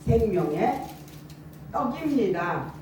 생명의 떡입니다.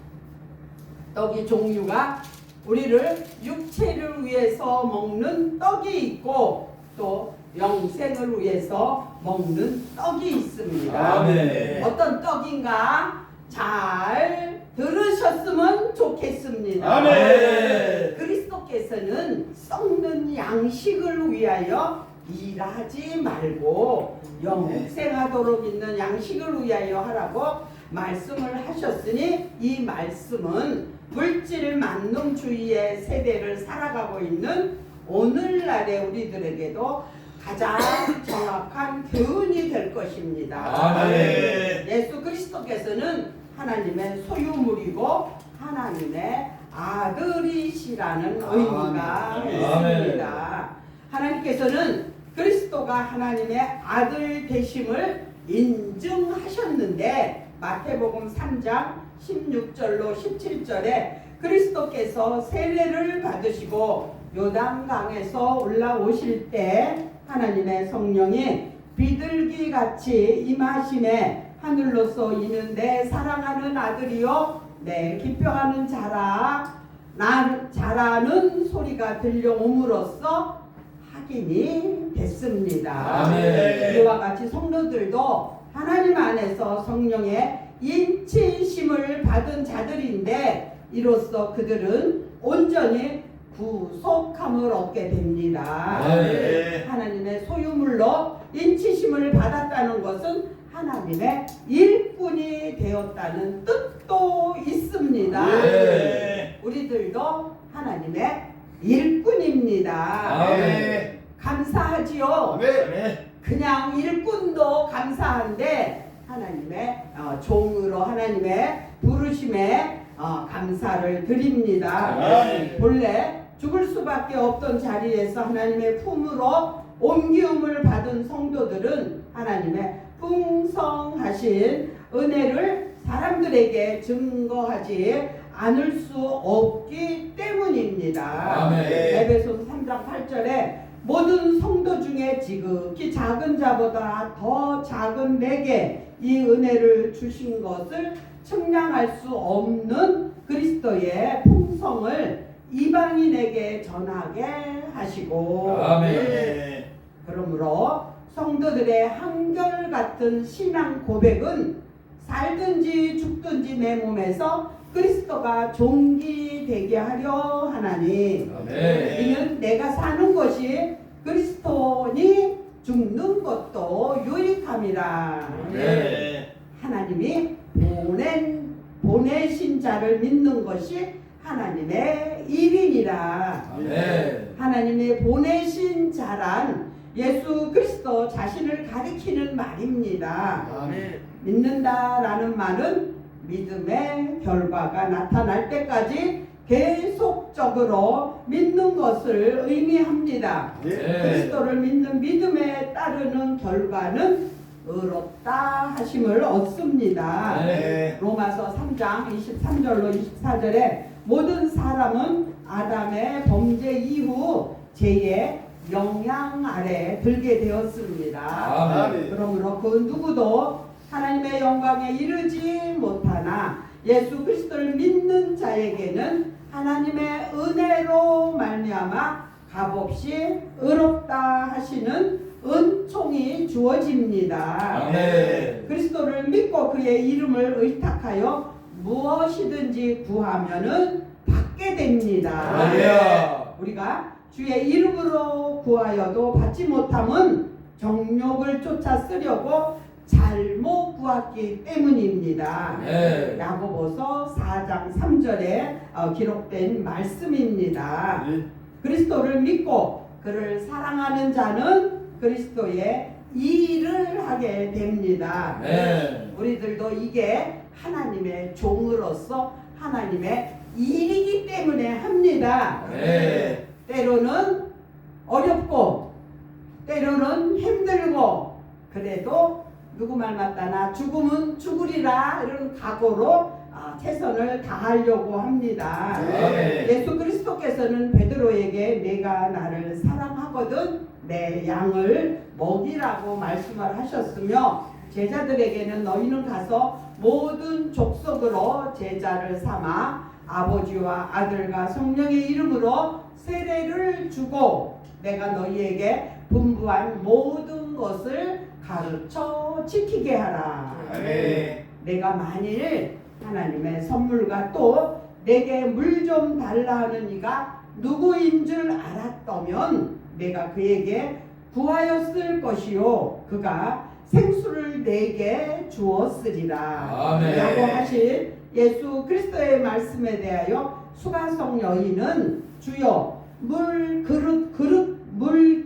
떡이 종류가 우리를 육체를 위해서 먹는 떡이 있고 또 영생을 위해서 먹는 떡이 있습니다. 아멘. 어떤 떡인가 잘 들으셨으면 좋겠습니다. 아멘. 그리스도께서는 썩는 양식을 위하여 일하지 말고 영생하도록 있는 양식을 위하여 하라고 말씀을 하셨으니 이 말씀은 물질 만능주의의 세대를 살아가고 있는 오늘날의 우리들에게도 가장 정확한 교훈이 될 것입니다. 아멘. 예수 그리스도께서는 하나님의 소유물이고 하나님의 아들이시라는 의미가 아멘. 있습니다. 하나님께서는 그리스도가 하나님의 아들 되심을 인증하셨는데 마태복음 3장 16절로 17절에 그리스도께서 세례를 받으시고 요단강에서 올라오실 때 하나님의 성령이 비둘기 같이 임하심에 하늘로서 이는 내 사랑하는 아들이요 내 기뻐하는 자라는 소리가 들려옴으로써 확인이 됐습니다. 아멘. 이와 같이 성도들도 하나님 안에서 성령의 인치심을 받은 자들인데 이로써 그들은 온전히 구속함을 얻게 됩니다. 아멘. 하나님의 소유물로 인치심을 받았다는 것은 하나님의 일꾼이 되었다는 뜻도 있습니다. 네. 우리들도 하나님의 일꾼입니다. 아멘. 감사하지요. 아멘. 그냥 일꾼도 감사한데 하나님의 종으로 하나님의 부르심에 감사를 드립니다. 아멘. 본래 죽을 수밖에 없던 자리에서 하나님의 품으로 옮기움을 받은 성도들은 하나님의 풍성하신 은혜를 사람들에게 증거하지 않을 수 없기 때문입니다. 아멘. 에베소서 3장 8절에 모든 성도 중에 지극히 작은 자보다 더 작은 내게 이 은혜를 주신 것을 측량할 수 없는 그리스도의 풍성을 이방인에게 전하게 하시고 아멘. 그러므로 성도들의 한결같은 신앙 고백은 살든지 죽든지 내 몸에서 그리스도가 존귀되게 하려 하나니 아멘. 이는 내가 사는 것이 그리스도니 죽는 것도 유익함이라. 아멘. 하나님이 보내신 자를 믿는 것이 하나님의 일이니라. 아멘. 하나님이 보내신 자란 예수 그리스도 자신을 가리키는 말입니다. 아멘. 믿는다라는 말은 믿음의 결과가 나타날 때까지 계속적으로 믿는 것을 의미합니다. 네. 그리스도를 믿는 믿음에 따르는 결과는 의롭다 하심을 얻습니다. 네. 로마서 3장 23절로 24절에 모든 사람은 아담의 범죄 이후 죄의 영향 아래 들게 되었습니다. 아멘. 그러므로 그 누구도 하나님의 영광에 이르지 못하나 예수 그리스도를 믿는 자에게는 하나님의 은혜로 말미암아 값없이 의롭다 하시는 은총이 주어집니다. 아멘. 그리스도를 믿고 그의 이름을 의탁하여 무엇이든지 구하면은 받게 됩니다. 할렐루야. 우리가 주의 이름으로 구하여도 받지 못함은 정욕을 쫓아 쓰려고 잘못 구했기 때문입니다. 네. 야고보서 4장 3절에 기록된 말씀입니다. 네. 그리스도를 믿고 그를 사랑하는 자는 그리스도의 일을 하게 됩니다. 네. 우리들도 이게 하나님의 종으로서 하나님의 일이기 때문에 합니다. 네. 때로는 어렵고 때로는 힘들고 그래도 누구 말 맞다나 죽으면 죽으리라 이런 각오로 최선을 다하려고 합니다. 네. 예수 그리스도께서는 베드로에게 내가 나를 사랑하거든 내 양을 먹이라고 말씀을 하셨으며 제자들에게는 너희는 가서 모든 족속으로 제자를 삼아 아버지와 아들과 성령의 이름으로 세례를 주고 내가 너희에게 분부한 모든 것을 가르쳐 지키게 하라. 아멘. 내가 만일 하나님의 선물과 또 내게 물 좀 달라 하는 이가 누구인 줄 알았다면 내가 그에게 구하였을 것이요 그가 생수를 내게 주었으리라. 아멘. 라고 하신 예수 그리스도의 말씀에 대하여 수가성 여인은 주여 물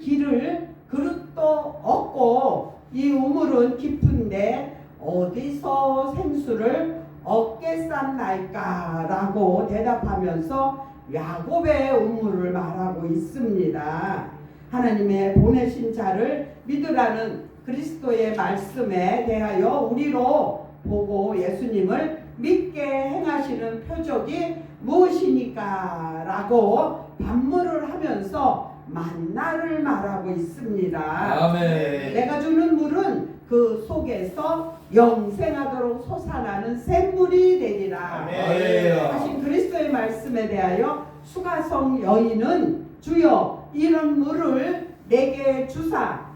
길을 그릇도 없고 이 우물은 깊은데 어디서 생수를 얻겠삼나이까 라고 대답하면서 야곱의 우물을 말하고 있습니다. 하나님의 보내신 자를 믿으라는 그리스도의 말씀에 대하여 우리로 보고 예수님을 믿게 행하시는 표적이 무엇이니까 라고 반문을 하면서 만나를 말하고 있습니다. 아멘. 내가 주는 물은 그 속에서 영생하도록 솟아나는 샘물이 되리라. 아멘. 하신 그리스도의 말씀에 대하여 수가성 여인은 주여 이런 물을 내게 주사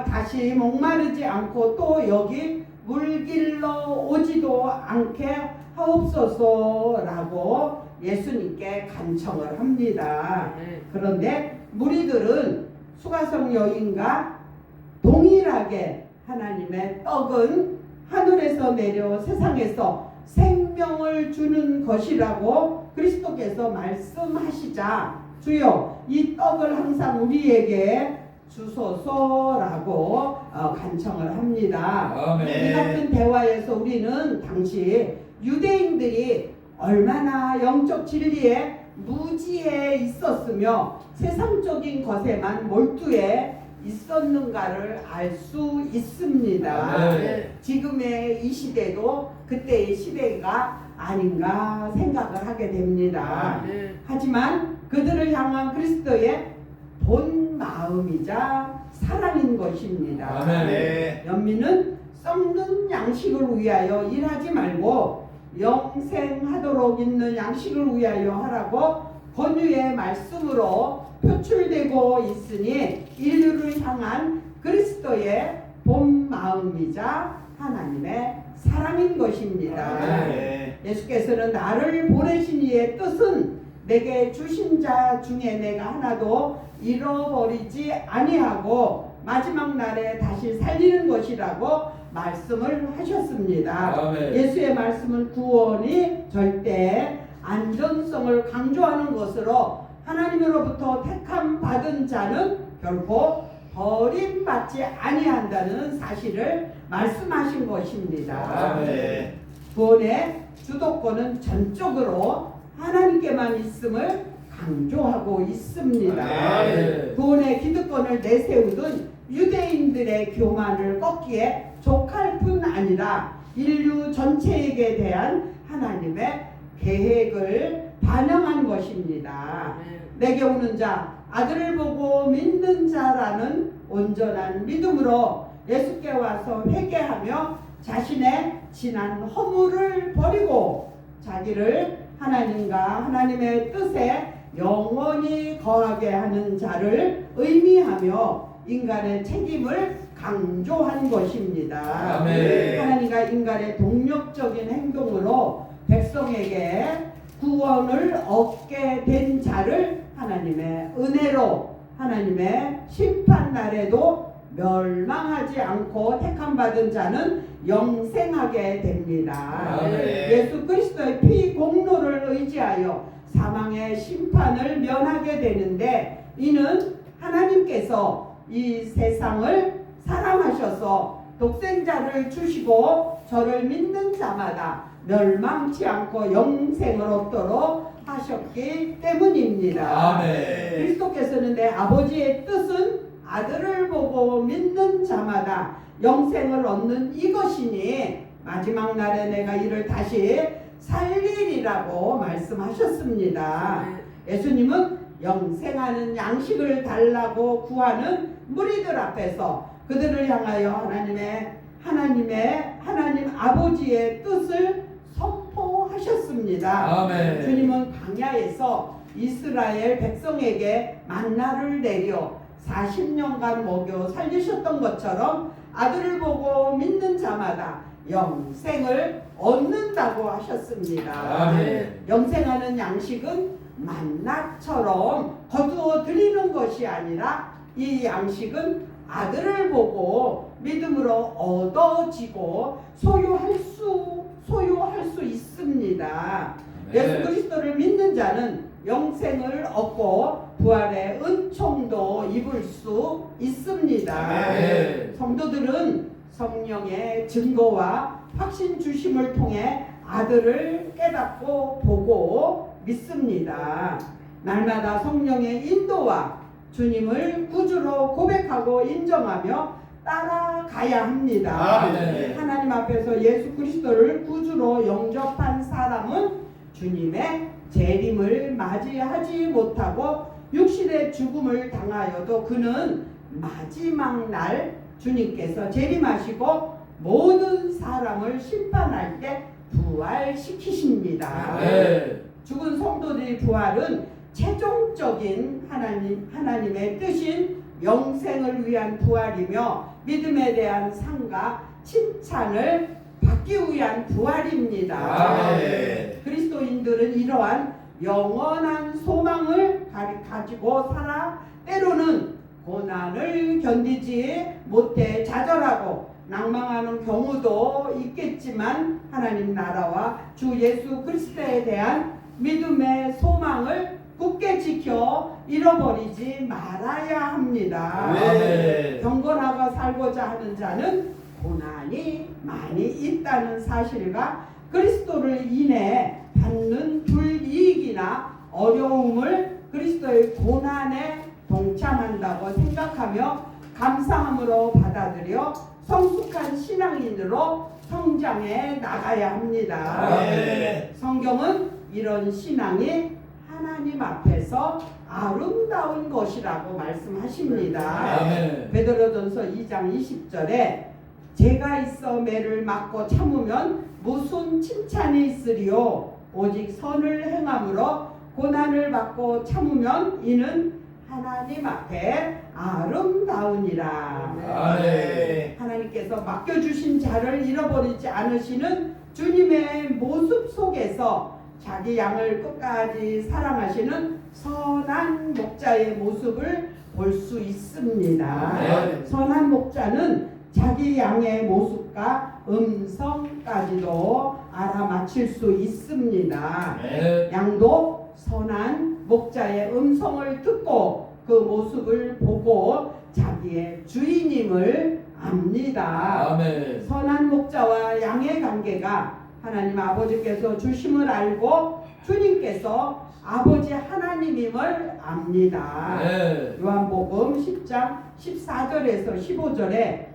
다시 목마르지 않고 또 여기 물길로 오지도 않게 하옵소서라고 예수님께 간청을 합니다. 그런데 무리들은 수가성 여인과 동일하게 하나님의 떡은 하늘에서 내려 세상에서 생명을 주는 것이라고 그리스도께서 말씀하시자 주여 이 떡을 항상 우리에게 주소서라고 간청을 합니다. 아멘. 이 같은 대화에서 우리는 당시 유대인들이 얼마나 영적 진리에 무지해 있었으며 세상적인 것에만 몰두해 있었는가를 알 수 있습니다. 지금의 이 시대도 그때의 시대가 아닌가 생각을 하게 됩니다. 하지만 그들을 향한 그리스도의 본 마음이자 사랑인 것입니다. 연민은 썩는 양식을 위하여 일하지 말고 영생하도록 있는 양식을 위하여 하라고 권유의 말씀으로 표출되고 있으니 인류를 향한 그리스도의 본 마음이자 하나님의 사랑인 것입니다. 예수께서는 나를 보내신 이의 뜻은 내게 주신 자 중에 내가 하나도 잃어버리지 아니하고 마지막 날에 다시 살리는 것이라고 말씀을 하셨습니다. 아멘. 예수의 말씀은 구원이 절대 안전성을 강조하는 것으로 하나님으로부터 택함 받은 자는 결코 버림받지 아니한다는 사실을 말씀하신 것입니다. 아멘. 구원의 주도권은 전적으로 하나님께만 있음을 강조하고 있습니다. 아멘. 구원의 기득권을 내세우던 유대인들의 교만을 꺾기에 족할 뿐 아니라 인류 전체에게 대한 하나님의 계획을 반영한 것입니다. 내게 오는 자, 아들을 보고 믿는 자라는 온전한 믿음으로 예수께 와서 회개하며 자신의 지난 허물을 버리고 자기를 하나님과 하나님의 뜻에 영원히 거하게 하는 자를 의미하며 인간의 책임을 강조한 것입니다. 아멘. 하나님과 인간의 동력적인 행동으로 백성에게 구원을 얻게 된 자를 하나님의 은혜로 하나님의 심판날에도 멸망하지 않고 택함받은 자는 영생하게 됩니다. 아멘. 예수 그리스도의 피 공로를 의지하여 사망의 심판을 면하게 되는데 이는 하나님께서 이 세상을 사랑하셔서 독생자를 주시고 저를 믿는 자마다 멸망치 않고 영생을 얻도록 하셨기 때문입니다. 아멘. 그리스도께서는 내 아버지의 뜻은 아들을 보고 믿는 자마다 영생을 얻는 이것이니 마지막 날에 내가 이를 다시 살리리라고 말씀하셨습니다. 예수님은 영생하는 양식을 달라고 구하는 무리들 앞에서 그들을 향하여 하나님의 하나님 아버지의 뜻을 선포하셨습니다. 아멘. 주님은 광야에서 이스라엘 백성에게 만나를 내려 40년간 먹여 살리셨던 것처럼 아들을 보고 믿는 자마다 영생을 얻는다고 하셨습니다. 아멘. 영생하는 양식은 만나처럼 거두어 드리는 것이 아니라 이 양식은 아들을 보고 믿음으로 얻어지고 소유할 수 있습니다. 예수 그리스도를 믿는 자는 영생을 얻고 부활의 은총도 입을 수 있습니다. 아멘. 성도들은 성령의 증거와 확신 주심을 통해 아들을 깨닫고 보고 믿습니다. 날마다 성령의 인도와 주님을 구주로 고백하고 인정하며 따라가야 합니다. 아멘. 하나님 앞에서 예수 그리스도를 구주로 영접한 사람은 주님의 재림을 맞이하지 못하고 육신의 죽음을 당하여도 그는 마지막 날 주님께서 재림하시고 모든 사람을 심판할 때 부활시키십니다. 네. 죽은 성도들의 부활은 최종적인 하나님의 뜻인 영생을 위한 부활이며 믿음에 대한 상과 칭찬을 받기 위한 부활입니다. 아멘. 그리스도인들은 이러한 영원한 소망을 가지고 살아 때로는 고난을 견디지 못해 좌절하고 낭망하는 경우도 있겠지만 하나님 나라와 주 예수 그리스도에 대한 믿음의 소망을 굳게 지켜 잃어버리지 말아야 합니다. 네. 경건하고 살고자 하는 자는 고난이 많이 있다는 사실과 그리스도를 인해 받는 불이익이나 어려움을 그리스도의 고난에 동참한다고 생각하며 감사함으로 받아들여 성숙한 신앙인으로 성장해 나가야 합니다. 네. 성경은 이런 신앙이 하나님 앞에서 아름다운 것이라고 말씀하십니다. 아멘. 베드로전서 2장 20절에 죄가 있어 매를 맞고 참으면 무슨 칭찬이 있으리요 오직 선을 행함으로 고난을 받고 참으면 이는 하나님 앞에 아름다우니라. 아멘. 하나님께서 맡겨주신 자를 잃어버리지 않으시는 주님의 모습 속에서 자기 양을 끝까지 사랑하시는 선한 목자의 모습을 볼 수 있습니다. 네. 선한 목자는 자기 양의 모습과 음성까지도 알아맞힐 수 있습니다. 네. 양도 선한 목자의 음성을 듣고 그 모습을 보고 자기의 주인임을 압니다. 아멘. 선한 목자와 양의 관계가 하나님 아버지께서 주심을 알고 주님께서 아버지 하나님임을 압니다. 네. 요한복음 10장 14절에서 15절에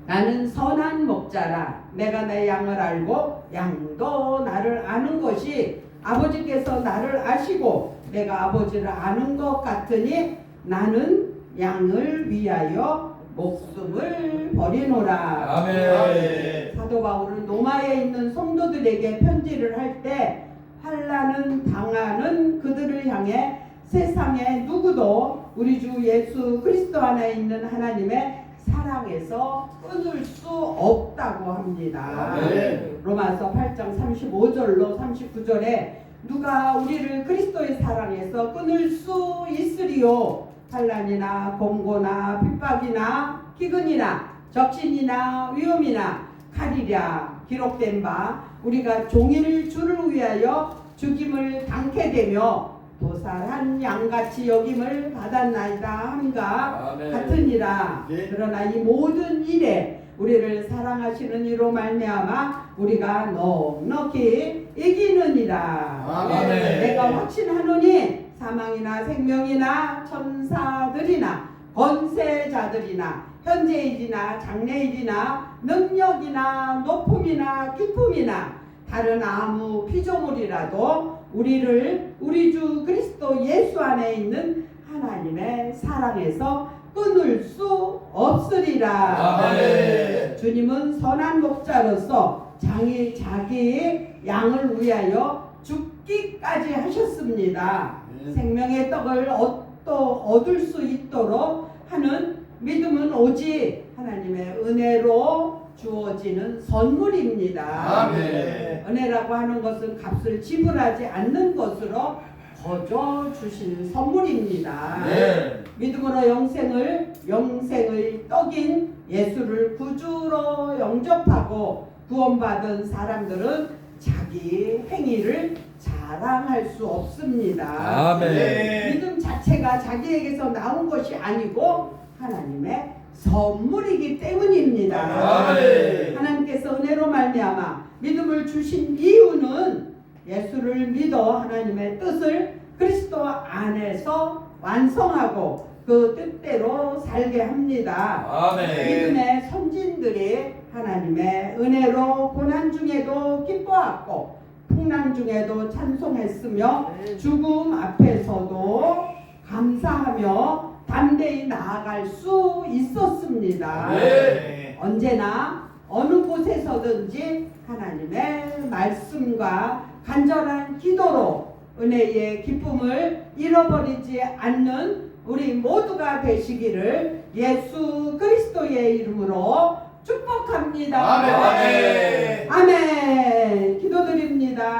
나는 선한 목자라 내가 내 양을 알고 양도 나를 아는 것이 아버지께서 나를 아시고 내가 아버지를 아는 것 같으니 나는 양을 위하여 목숨을 버리노라. 아멘. 사도 바울은 로마에 있는 성도들에게 편지를 할 때 환난은 당하는 그들을 향해 세상에 누구도 우리 주 예수 그리스도 안에 있는 하나님의 사랑에서 끊을 수 없다고 합니다. 아멘. 로마서 8장 35절로 39절에 누가 우리를 그리스도의 사랑에서 끊을 수 있으리요 환난이나 공고나 핍박이나 기근이나 적신이나 위험이나 칼이랴 기록된 바 우리가 종일 주를 위하여 죽임을 당케 되며 도살한 양같이 여김을 받았나이다 함과 아멘. 같으니라. 네. 그러나 이 모든 일에 우리를 사랑하시는 이로 말미암아 우리가 넉넉히 이기느니라. 아멘. 내가 확신하노니 사망이나 생명이나 천사들이나 권세자들이나 현재일이나 장래일이나 능력이나 높음이나 깊음이나 다른 아무 피조물이라도 우리를 우리 주 그리스도 예수 안에 있는 하나님의 사랑에서 끊을 수 없으리라. 아멘. 주님은 선한 목자로서 자기 양을 위하여 죽기까지 하셨습니다. 생명의 떡을 또 얻을 수 있도록 하는 믿음은 오직 하나님의 은혜로 주어지는 선물입니다. 아멘. 은혜라고 하는 것은 값을 지불하지 않는 것으로 거저 주신 선물입니다. 네. 믿음으로 영생의 떡인 예수를 구주로 영접하고 구원받은 사람들은 자기 행위를 자랑할 수 없습니다. 아멘. 믿음 자체가 자기에게서 나온 것이 아니고 하나님의 선물이기 때문입니다. 아멘. 하나님께서 은혜로 말미암아 믿음을 주신 이유는 예수를 믿어 하나님의 뜻을 그리스도 안에서 완성하고 그 뜻대로 살게 합니다. 아멘. 믿음의 선진들이 하나님의 은혜로 고난 중에도 기뻐하고 풍랑 중에도 찬송했으며 죽음 앞에서도 감사하며 담대히 나아갈 수 있었습니다. 네. 언제나 어느 곳에서든지 하나님의 말씀과 간절한 기도로 은혜의 기쁨을 잃어버리지 않는 우리 모두가 되시기를 예수 그리스도의 이름으로 축복합니다. 아멘. 아멘. 기도드립니다.